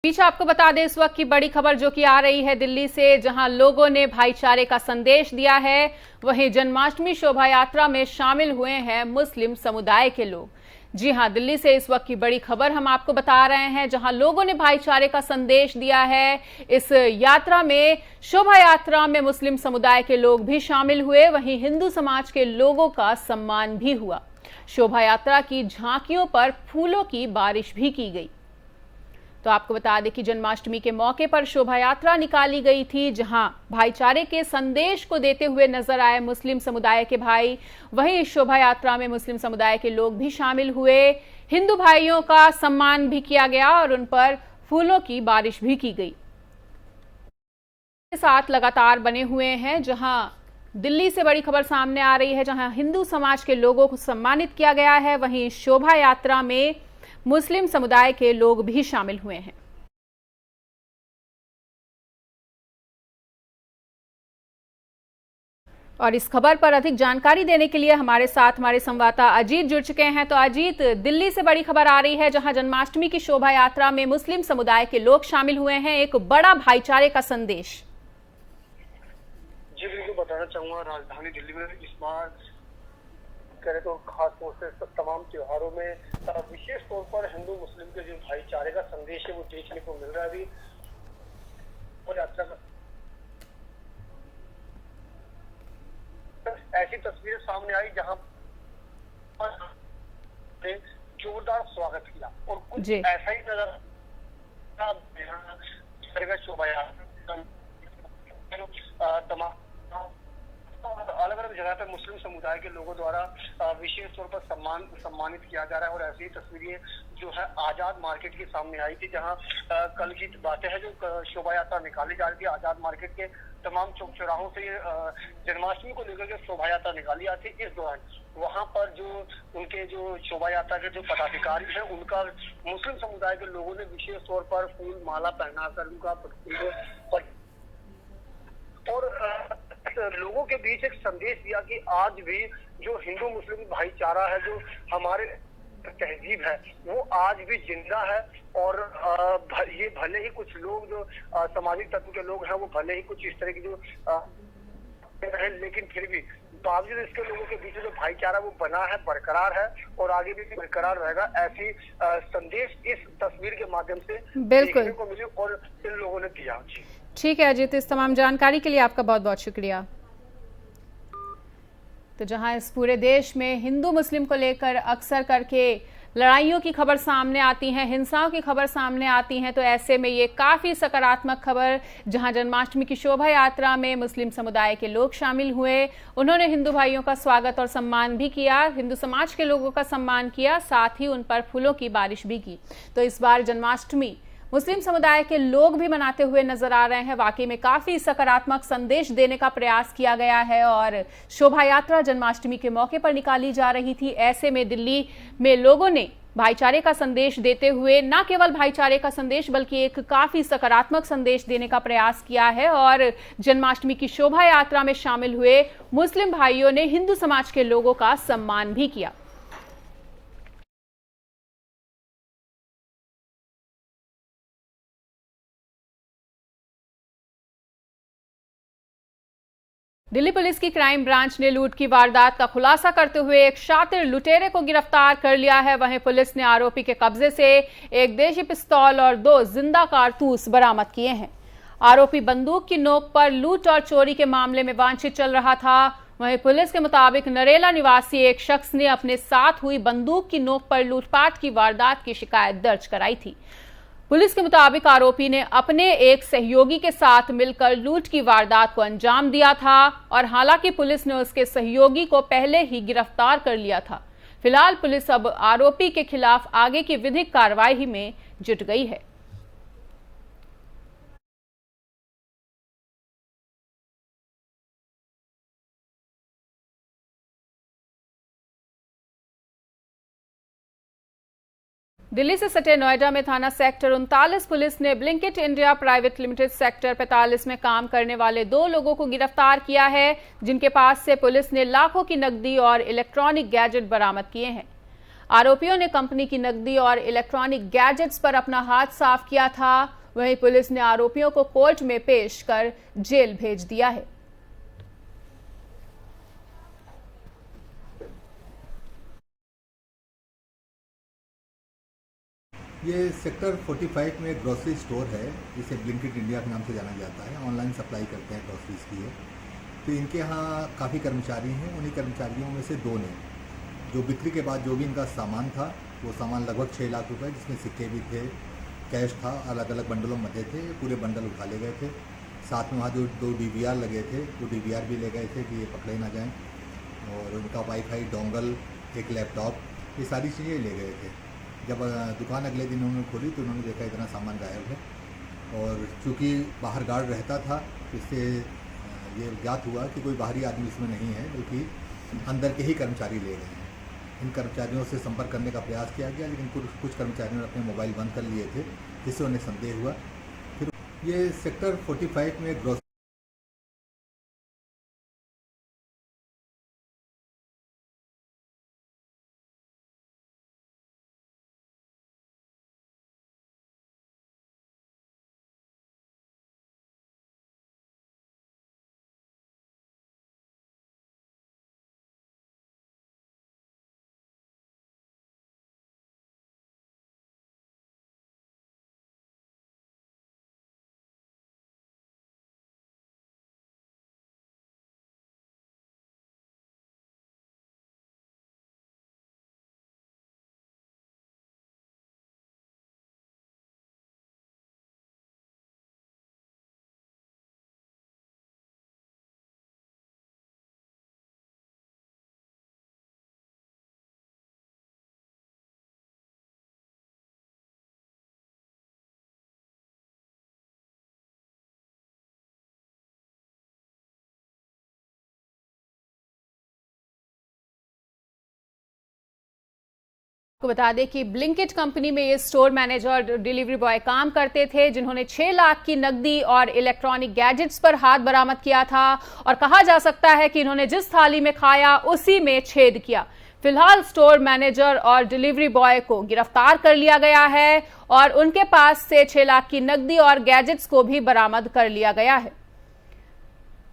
पीछे आपको बता दें इस वक्त की बड़ी खबर जो कि आ रही है दिल्ली से, जहां लोगों ने भाईचारे का संदेश दिया है। वहीं जन्माष्टमी शोभा यात्रा में शामिल हुए हैं मुस्लिम समुदाय के लोग। जी हां, दिल्ली से इस वक्त की बड़ी खबर हम आपको बता रहे हैं, जहां लोगों ने भाईचारे का संदेश दिया है। इस यात्रा में, शोभा यात्रा में मुस्लिम समुदाय के लोग भी शामिल हुए, वहीं हिंदू समाज के लोगों का सम्मान भी हुआ। शोभा यात्रा की झांकियों पर फूलों की बारिश भी की गई। तो आपको बता दें कि जन्माष्टमी के मौके पर शोभा यात्रा निकाली गई थी, जहां भाईचारे के संदेश को देते हुए नजर आए मुस्लिम समुदाय के भाई। वहीं इस शोभा यात्रा में मुस्लिम समुदाय के लोग भी शामिल हुए। हिंदू भाइयों का सम्मान भी किया गया और उन पर फूलों की बारिश भी की गई। के साथ लगातार बने हुए हैं, जहां दिल्ली से बड़ी खबर सामने आ रही है, जहां हिंदू समाज के लोगों को सम्मानित किया गया है। वहीं शोभा यात्रा में मुस्लिम समुदाय के लोग भी शामिल हुए हैं। और इस खबर पर अधिक जानकारी देने के लिए हमारे साथ हमारे संवाददाता अजीत जुड़ चुके हैं। तो अजीत, दिल्ली से बड़ी खबर आ रही है, जहां जन्माष्टमी की शोभा यात्रा में मुस्लिम समुदाय के लोग शामिल हुए हैं। एक बड़ा भाईचारे का संदेश। जी बिल्कुल, बताना चाहूंगा राजधानी दिल्ली में इस बार करें तो खास तौर से तमाम त्योहारों में विशेष तौर पर हिंदू मुस्लिम के जो भाईचारे का संदेश है वो देखने को मिल रहा है। अभी और यात्रा में ऐसी तस्वीरें सामने आई जहां पर जोरदार स्वागत किया और कुछ ऐसा ही नजर शोभा यात्रा तमाम अलग अलग जगह पे मुस्लिम समुदाय के लोगों द्वारा विशेष तौर पर सम्मानित किया जा रहा है। और ऐसी ही तस्वीरें जो है आजाद मार्केट के सामने आई थी, जहां कल की बातें हैं जो शोभा यात्रा निकाली जा रही थी। आजाद मार्केट के तमाम चौक चौराहों से जन्माष्टमी को लेकर के शोभा यात्रा निकाली जाती है। इस दौरान वहां पर जो उनके जो शोभा यात्रा के जो पदाधिकारी हैं, उनका मुस्लिम समुदाय के लोगों ने विशेष तौर पर फूल माला पहनाकर उनका और लोगों के बीच एक संदेश दिया कि आज भी जो हिंदू मुस्लिम भाईचारा है, जो हमारे तहजीब है, वो आज भी जिंदा है। और ये भले ही कुछ लोग जो सामाजिक तत्व के लोग हैं, वो भले ही कुछ इस तरह की जो है, लेकिन फिर भी बावजूद इसके लोगों के बीच जो भाईचारा वो बना है, बरकरार है और आगे भी बरकरार रहेगा। ऐसी संदेश इस तस्वीर के माध्यम से देखने को मिली और इन लोगों ने दिया। जी ठीक है अजीत, इस तमाम जानकारी के लिए आपका बहुत बहुत शुक्रिया। तो जहां इस पूरे देश में हिंदू मुस्लिम को लेकर अक्सर करके लड़ाइयों की खबर सामने आती है, हिंसाओं की खबर सामने आती है, तो ऐसे में ये काफ़ी सकारात्मक खबर, जहां जन्माष्टमी की शोभा यात्रा में मुस्लिम समुदाय के लोग शामिल हुए। उन्होंने हिंदू भाइयों का स्वागत और सम्मान भी किया, हिंदू समाज के लोगों का सम्मान किया, साथ ही उन पर फूलों की बारिश भी की। तो इस बार जन्माष्टमी मुस्लिम समुदाय के लोग भी मनाते हुए नजर आ रहे हैं। वाकई में काफी सकारात्मक संदेश देने का प्रयास किया गया है और शोभा यात्रा जन्माष्टमी के मौके पर निकाली जा रही थी। ऐसे में दिल्ली में लोगों ने भाईचारे का संदेश देते हुए न केवल भाईचारे का संदेश बल्कि एक काफी सकारात्मक संदेश देने का प्रयास किया है और जन्माष्टमी की शोभा यात्रा में शामिल हुए मुस्लिम भाइयों ने हिंदू समाज के लोगों का सम्मान भी किया। दिल्ली पुलिस की क्राइम ब्रांच ने लूट की वारदात का खुलासा करते हुए एक शातिर लुटेरे को गिरफ्तार कर लिया है। वहीं पुलिस ने आरोपी के कब्जे से एक देशी पिस्तौल और 2 जिंदा कारतूस बरामद किए हैं। आरोपी बंदूक की नोक पर लूट और चोरी के मामले में वांछित चल रहा था। वहीं पुलिस के मुताबिक नरेला निवासी एक शख्स ने अपने साथ हुई बंदूक की नोक पर लूटपाट की वारदात की शिकायत दर्ज कराई थी। पुलिस के मुताबिक आरोपी ने अपने एक सहयोगी के साथ मिलकर लूट की वारदात को अंजाम दिया था और हालांकि पुलिस ने उसके सहयोगी को पहले ही गिरफ्तार कर लिया था। फिलहाल पुलिस अब आरोपी के खिलाफ आगे की विधिक कार्रवाई में जुट गई है। दिल्ली से सटे नोएडा में थाना सेक्टर 39 पुलिस ने Blinkit India private limited sector 45 में काम करने वाले 2 लोगों को गिरफ्तार किया है, जिनके पास से पुलिस ने लाखों की नकदी और इलेक्ट्रॉनिक गैजेट बरामद किए हैं। आरोपियों ने कंपनी की नकदी और इलेक्ट्रॉनिक गैजेट्स पर अपना हाथ साफ किया था। वहीं पुलिस ने आरोपियों को कोर्ट में पेश कर जेल भेज दिया है। ये सेक्टर 45 में ग्रोसरी स्टोर है, जिसे ब्लिंकिट इंडिया के नाम से जाना जाता है। ऑनलाइन सप्लाई करते हैं ग्रोसरीज की है। तो इनके यहाँ काफ़ी कर्मचारी हैं। उन्हीं कर्मचारियों में से दो ने जो बिक्री के बाद जो भी इनका सामान था, वो सामान लगभग 6 लाख रुपए, जिसमें सिक्के भी थे, कैश था, अलग अलग बंडलों में थे, पूरे बंडल उठा ले गए थे। साथ में वहाँ जो 2 DVR लगे थे, वो DVR भी ले गए थे कि ये पकड़े ना जाएँ। और उनका वाईफाई, डोंगल, एक लैपटॉप, ये सारी चीज़ें ले गए थे। जब दुकान अगले दिन उन्होंने खोली तो उन्होंने देखा इतना सामान गायब है। और चूँकि बाहर गार्ड रहता था, इससे ये ज्ञात हुआ कि कोई बाहरी आदमी इसमें नहीं है, बल्कि अंदर के ही कर्मचारी ले गए हैं। इन कर्मचारियों से संपर्क करने का प्रयास किया गया, लेकिन कुछ कर्मचारियों ने अपने मोबाइल बंद कर लिए थे, जिससे उन्हें संदेह हुआ। फिर ये सेक्टर 45 में ग्रोसरी को बता दें कि ब्लिंकिट कंपनी में ये स्टोर मैनेजर और डिलीवरी बॉय काम करते थे, जिन्होंने 6 लाख की नकदी और इलेक्ट्रॉनिक गैजेट्स पर हाथ बरामद किया था। और कहा जा सकता है कि इन्होंने जिस थाली में खाया उसी में छेद किया। फिलहाल स्टोर मैनेजर और डिलीवरी बॉय को गिरफ्तार कर लिया गया है और उनके पास से 6 लाख की नकदी और गैजेट्स को भी बरामद कर लिया गया है।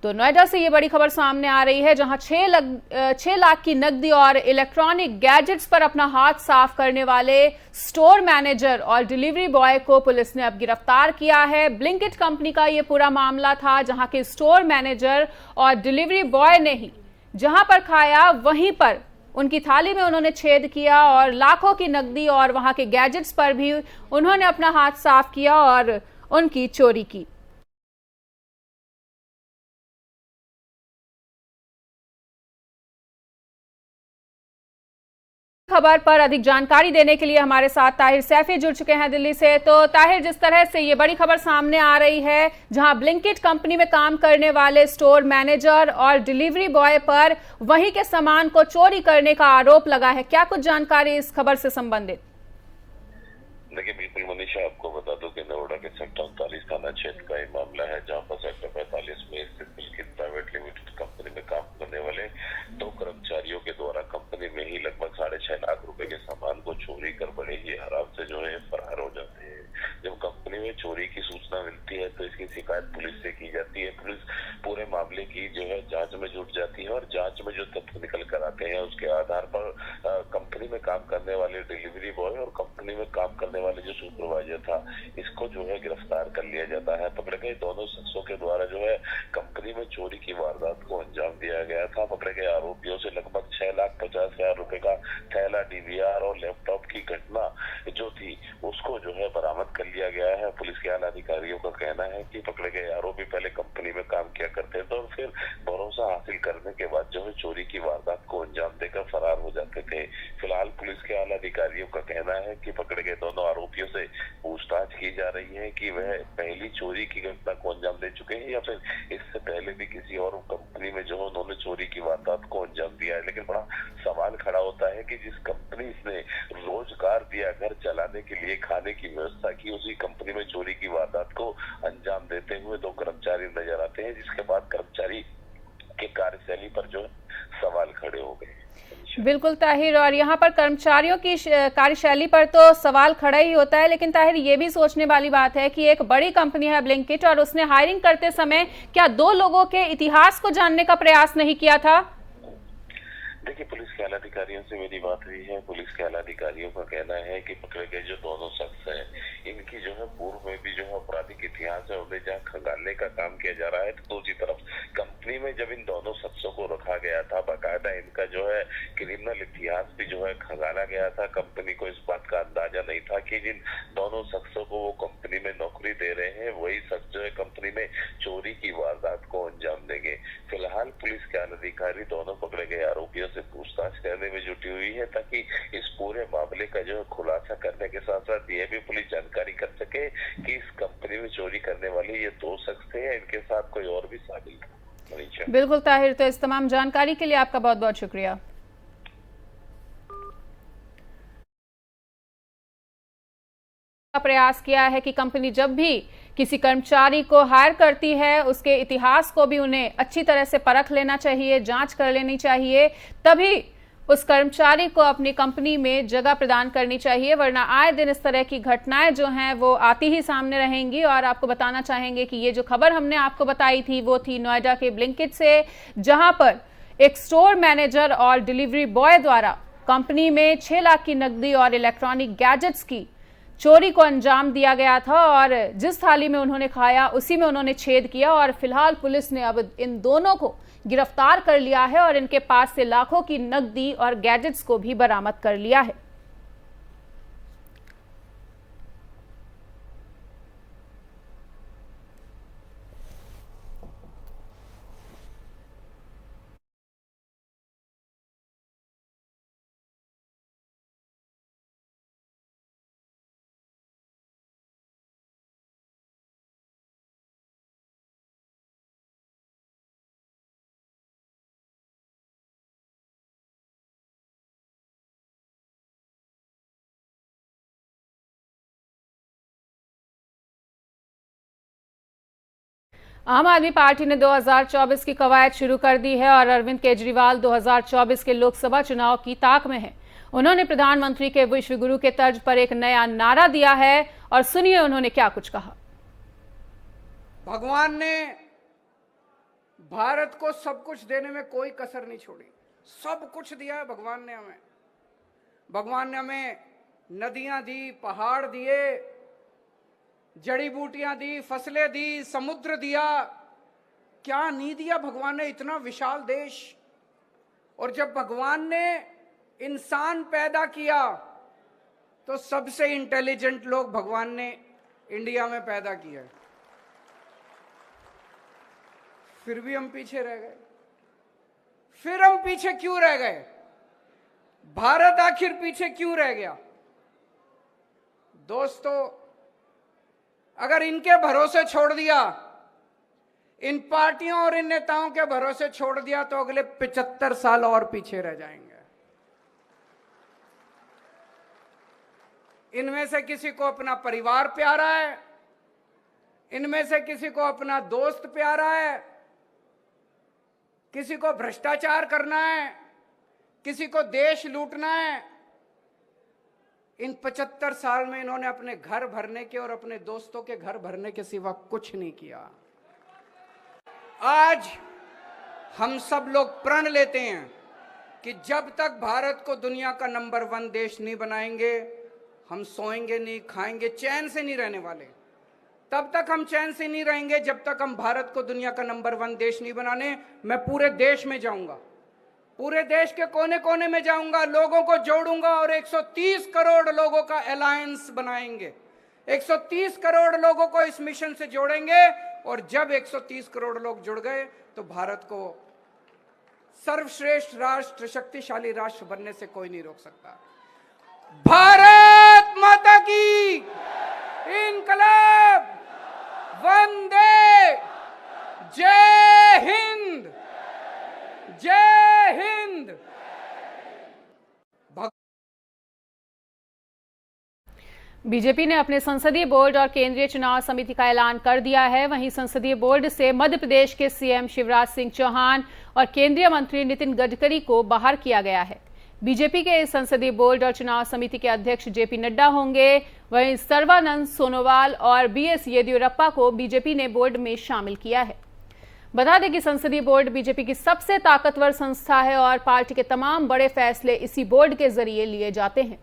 तो नोएडा से ये बड़ी खबर सामने आ रही है, जहां 6 लाख की नकदी और इलेक्ट्रॉनिक गैजेट्स पर अपना हाथ साफ करने वाले स्टोर मैनेजर और डिलीवरी बॉय को पुलिस ने अब गिरफ्तार किया है। ब्लिंकिट कंपनी का ये पूरा मामला था, जहां के स्टोर मैनेजर और डिलीवरी बॉय ने ही जहां पर खाया वहीं पर उनकी थाली में उन्होंने छेद किया और लाखों की नकदी और वहां के गैजेट्स पर भी उन्होंने अपना हाथ साफ किया और उनकी चोरी की। खबर पर अधिक जानकारी देने के लिए हमारे साथ ताहिर सैफी जुड़ चुके हैं दिल्ली से। तो ताहिर, जिस तरह से ये बड़ी खबर सामने आ रही है, जहां ब्लिंकिट कंपनी में काम करने वाले स्टोर मैनेजर और डिलीवरी बॉय पर वहीं के सामान को चोरी करने का आरोप लगा है, क्या कुछ जानकारी इस खबर से संबंधित? देखिए, बिल्कुल मनीषा, आपको बता दूं कि नोएडा के सेक्टर 39 थाना क्षेत्र का ये मामला है, जहां पर सेक्टर 45 में स्थित ब्लिंकिट प्राइवेट लिमिटेड कंपनी में काम करने वाले 2 कर्मचारियों के द्वारा कंपनी में ही लगभग 6.5 लाख रुपए के सामान को चोरी कर बड़े ही आराम से जो है फरार हो जाते हैं। जब कंपनी में चोरी की सूचना मिलती है तो इसकी शिकायत पुलिस से की जाती है। पुलिस पूरे मामले की जो है जांच में जुट जाती है और जांच में जो तथ्य निकल कर आते हैं उसके आधार पर कंपनी में काम करने वाले डिलीवरी बॉय और कंपनी में काम करने वाले जो सुपरवाइजर था, इसको जो है गिरफ्तार कर लिया जाता है। पकड़े गए दोनों शख्सों के द्वारा जो है कंपनी में चोरी की वारदात को अंजाम दिया गया था। पकड़े गए आरोपियों से लगभग 6,50,000 रुपए का थैला, DVR और लैपटॉप की घटना जो थी उसको जो है बरामद कर लिया गया है। पुलिस के आला अधिकारियों का कहना है कि पकड़े गए आरोपी पहले कंपनी में काम किया करते थे और फिर भरोसा हासिल करने के बाद जो है चोरी की वारदात को अंजाम देकर फरार हो जाते थे। फिलहाल पुलिस के आला अधिकारियों का कहना है कि पकड़े गए दोनों आरोपियों से पूछताछ की जा रही है कि वह पहली चोरी की घटना को अंजाम दे चुके हैं या फिर इससे पहले भी किसी और कंपनी में जो उन्होंने चोरी की वारदात को अंजाम दिया है। लेकिन बड़ा सवाल खड़ा होता है कि जिस कंपनी ने रोजगार दिया, घर चलाने के लिए खाने की व्यवस्था की, उसी कंपनी में चोरी की वारदात को अंजाम देते हुए 2 कर्मचारी नजर आते हैं, जिसके बाद कर्मचारी के कार्यशैली पर जो सवाल खड़े हो गए। मनीषा। बिल्कुल ताहिर, और यहाँ पर कर्मचारियों की कार्यशैली पर तो सवाल खड़ा ही होता है, लेकिन ताहिर ये भी सोचने वाली बात है कि एक बड़ी कंपनी है ब्लिंकिट और उसने हायरिंग करते समय क्या 2 लोगों के इतिहास को जानने का प्रयास नहीं किया था? देखिए, पुलिस के आला अधिकारियों से मेरी बात हुई है। पुलिस के आला अधिकारियों का कहना है कि पकड़े गए जो दोनों शख्स हैं, इनकी जो है पूर्व में भी जो है आपराधिक इतिहास है, उन्हें जहाँ खंगालने का काम किया जा रहा है। तो दूसरी तरफ कंपनी में जब इन दोनों शख्सों को रखा गया था, बाकायदा इनका जो है क्रिमिनल इतिहास भी जो है खंगाला गया था। कंपनी को इस बात का अंदाजा नहीं था कि जिन दोनों शख्सों को वो कंपनी में नौकरी दे रहे हैं, वही शख्स जो है कंपनी में चोरी की वारदात को अंजाम देंगे। फिलहाल पुलिस के आला अधिकारी दोनों पकड़े गए आरोपियों से पूछताछ करने में जुटी हुई है, ताकि इस पूरे मामले का जो है खुलासा करने के साथ साथ ये भी पुलिस जानकारी कर सके कि इस कंपनी में चोरी करने वाले ये 2 शख्स थे या इनके साथ कोई और भी शामिल था। बिल्कुल ताहिर, तो इस तमाम जानकारी के लिए आपका बहुत बहुत शुक्रिया। प्रयास किया है कि कंपनी जब भी किसी कर्मचारी को हायर करती है, उसके इतिहास को भी उन्हें अच्छी तरह से परख लेना चाहिए, जांच कर लेनी चाहिए, तभी उस कर्मचारी को अपनी कंपनी में जगह प्रदान करनी चाहिए, वरना आए दिन इस तरह की घटनाएं जो हैं वो आती ही सामने रहेंगी। और आपको बताना चाहेंगे कि ये जो खबर हमने आपको बताई थी वो थी नोएडा के ब्लिंकिट से, जहां पर एक स्टोर मैनेजर और डिलीवरी बॉय द्वारा कंपनी में 6 लाख की नकदी और इलेक्ट्रॉनिक गैजेट्स की चोरी को अंजाम दिया गया था, और जिस थाली में उन्होंने खाया उसी में उन्होंने छेद किया। और फिलहाल पुलिस ने अब इन दोनों को गिरफ्तार कर लिया है और इनके पास से लाखों की नकदी और गैजेट्स को भी बरामद कर लिया है। आम आदमी पार्टी ने 2024 की कवायद शुरू कर दी है और अरविंद केजरीवाल 2024 के लोकसभा चुनाव की ताक में है। उन्होंने प्रधानमंत्री के विश्व गुरु के तर्ज पर एक नया नारा दिया है, और सुनिए उन्होंने क्या कुछ कहा। भगवान ने भारत को सब कुछ देने में कोई कसर नहीं छोड़ी, सब कुछ दिया है भगवान ने हमें। भगवान ने हमें नदियां दी, पहाड़ दिए, जड़ी बूटियां दी, फसलें दी, समुद्र दिया, क्या नहीं दिया भगवान ने, इतना विशाल देश। और जब भगवान ने इंसान पैदा किया तो सबसे इंटेलिजेंट लोग भगवान ने इंडिया में पैदा किया, फिर भी हम पीछे रह गए। फिर हम पीछे क्यों रह गए? भारत आखिर पीछे क्यों रह गया? दोस्तों, अगर इनके भरोसे छोड़ दिया, इन पार्टियों और इन नेताओं के भरोसे छोड़ दिया, तो अगले 75 साल और पीछे रह जाएंगे। इनमें से किसी को अपना परिवार प्यारा है, इनमें से किसी को अपना दोस्त प्यारा है, किसी को भ्रष्टाचार करना है, किसी को देश लूटना है। इन 75 साल में इन्होंने अपने घर भरने के और अपने दोस्तों के घर भरने के सिवा कुछ नहीं किया। आज हम सब लोग प्रण लेते हैं कि जब तक भारत को दुनिया का नंबर 1 देश नहीं बनाएंगे, हम सोएंगे नहीं, खाएंगे, चैन से नहीं रहने वाले। तब तक हम चैन से नहीं रहेंगे जब तक हम भारत को दुनिया का नंबर 1 देश नहीं बनाने। मैं पूरे देश में जाऊंगा, पूरे देश के कोने कोने में जाऊंगा, लोगों को जोड़ूंगा और 130 करोड़ लोगों का अलायंस बनाएंगे। 130 करोड़ लोगों को इस मिशन से जोड़ेंगे, और जब 130 करोड़ लोग जुड़ गए तो भारत को सर्वश्रेष्ठ राष्ट्र, शक्तिशाली राष्ट्र बनने से कोई नहीं रोक सकता। भारत माता की इनकलाब, वंदे, जय हिंद, जय हिंद। बीजेपी ने अपने संसदीय बोर्ड और केंद्रीय चुनाव समिति का ऐलान कर दिया है। वहीं संसदीय बोर्ड से मध्य प्रदेश के सीएम शिवराज सिंह चौहान और केंद्रीय मंत्री नितिन गडकरी को बाहर किया गया है। बीजेपी के इस संसदीय बोर्ड और चुनाव समिति के अध्यक्ष जेपी नड्डा होंगे। वहीं सर्बानंद सोनोवाल और बीएस येदियुरप्पा को बीजेपी ने बोर्ड में शामिल किया है। बता दें कि संसदीय बोर्ड बीजेपी की सबसे ताकतवर संस्था है और पार्टी के तमाम बड़े फैसले इसी बोर्ड के जरिए लिए जाते हैं।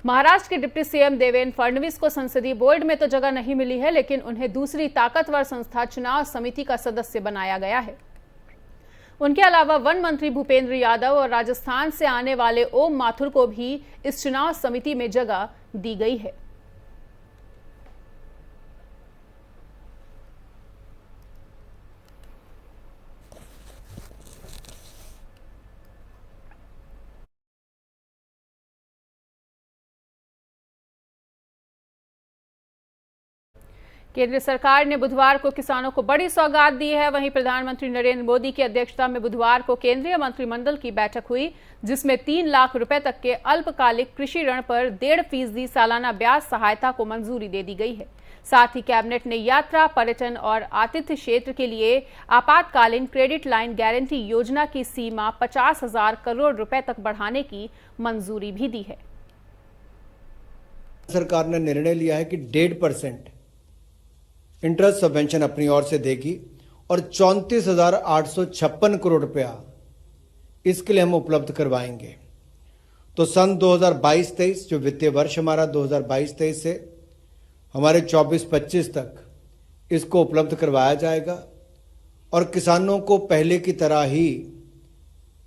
महाराष्ट्र के डिप्टी सीएम देवेंद्र फडणवीस को संसदीय बोर्ड में तो जगह नहीं मिली है, लेकिन उन्हें दूसरी ताकतवर संस्था चुनाव समिति का सदस्य बनाया गया है। उनके अलावा वन मंत्री भूपेंद्र यादव और राजस्थान से आने वाले ओम माथुर को भी इस चुनाव समिति में जगह दी गई है। केंद्र सरकार ने बुधवार को किसानों को बड़ी सौगात दी है। वहीं प्रधानमंत्री नरेंद्र मोदी की अध्यक्षता में बुधवार को केंद्रीय मंत्रिमंडल की बैठक हुई, जिसमें 3 लाख रुपए तक के अल्पकालिक कृषि ऋण पर 1.5% सालाना ब्याज सहायता को मंजूरी दे दी गई है। साथ ही कैबिनेट ने यात्रा, पर्यटन और आतिथ्य क्षेत्र के लिए आपातकालीन क्रेडिट लाइन गारंटी योजना की सीमा 50,000 करोड़ रुपए तक बढ़ाने की मंजूरी भी दी है। सरकार ने निर्णय लिया है कि 1.5% इंटरेस्ट सबवेंशन अपनी ओर से देगी और 34,856 करोड़ रुपया इसके लिए हम उपलब्ध करवाएंगे। तो सन 2022-23 जो वित्तीय वर्ष हमारा 2022-23 से हमारे 24-25 तक इसको उपलब्ध करवाया जाएगा और किसानों को पहले की तरह ही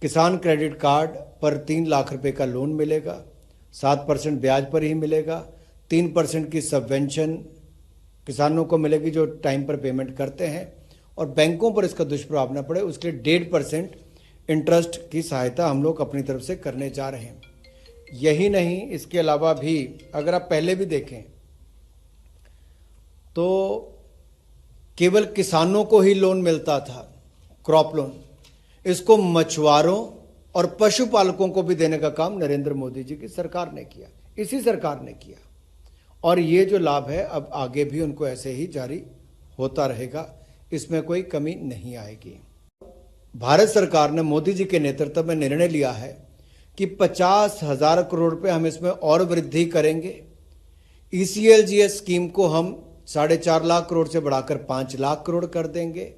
किसान क्रेडिट कार्ड पर 3 लाख रुपए का लोन मिलेगा, 7% ब्याज पर ही मिलेगा, 3% की सबवेंशन किसानों को मिलेगी जो टाइम पर पेमेंट करते हैं, और बैंकों पर इसका दुष्प्रभाव न पड़े उसके लिए 1.5% इंटरेस्ट की सहायता हम लोग अपनी तरफ से करने जा रहे हैं। यही नहीं, इसके अलावा भी अगर आप पहले भी देखें तो केवल किसानों को ही लोन मिलता था, क्रॉप लोन। इसको मछुआरों और पशुपालकों को भी देने का काम नरेंद्र मोदी जी की सरकार ने किया, इसी सरकार ने किया, और ये जो लाभ है अब आगे भी उनको ऐसे ही जारी होता रहेगा, इसमें कोई कमी नहीं आएगी। भारत सरकार ने मोदी जी के नेतृत्व में निर्णय लिया है कि 50,000 करोड़ रुपए हम इसमें और वृद्धि करेंगे। ECLGS स्कीम को हम 4.5 लाख करोड़ से बढ़ाकर 5 लाख करोड़ कर देंगे,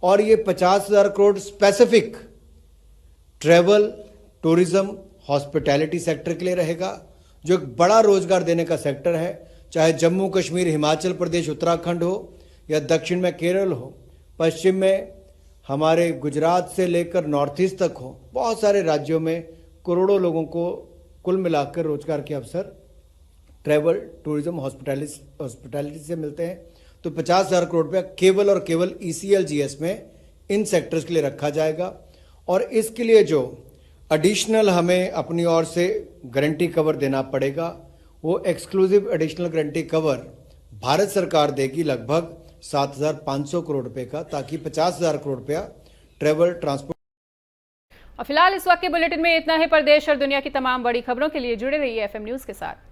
और ये 50,000 crore specific travel, tourism, hospitality sector के लिए रहेगा, जो एक बड़ा रोजगार देने का सेक्टर है। चाहे जम्मू कश्मीर, हिमाचल प्रदेश, उत्तराखंड हो या दक्षिण में केरल हो, पश्चिम में हमारे गुजरात से लेकर नॉर्थ ईस्ट तक हो, बहुत सारे राज्यों में करोड़ों लोगों को कुल मिलाकर रोजगार के अवसर ट्रैवल, टूरिज्म, हॉस्पिटैलिटी से मिलते हैं। तो 50,000 करोड़ रुपया केवल और केवल ECLGS में इन सेक्टर्स के लिए रखा जाएगा, और इसके लिए जो एडिशनल हमें अपनी ओर से गारंटी कवर देना पड़ेगा, वो exclusive additional guarantee cover Bharat सरकार देगी लगभग 7,500 करोड़ रुपए का, ताकि 50,000 करोड़ रुपया ट्रैवल, ट्रांसपोर्ट। और फिलहाल इस वक्त के बुलेटिन में इतना ही। प्रदेश और दुनिया की तमाम बड़ी खबरों के लिए जुड़े रहिए FM न्यूज के साथ।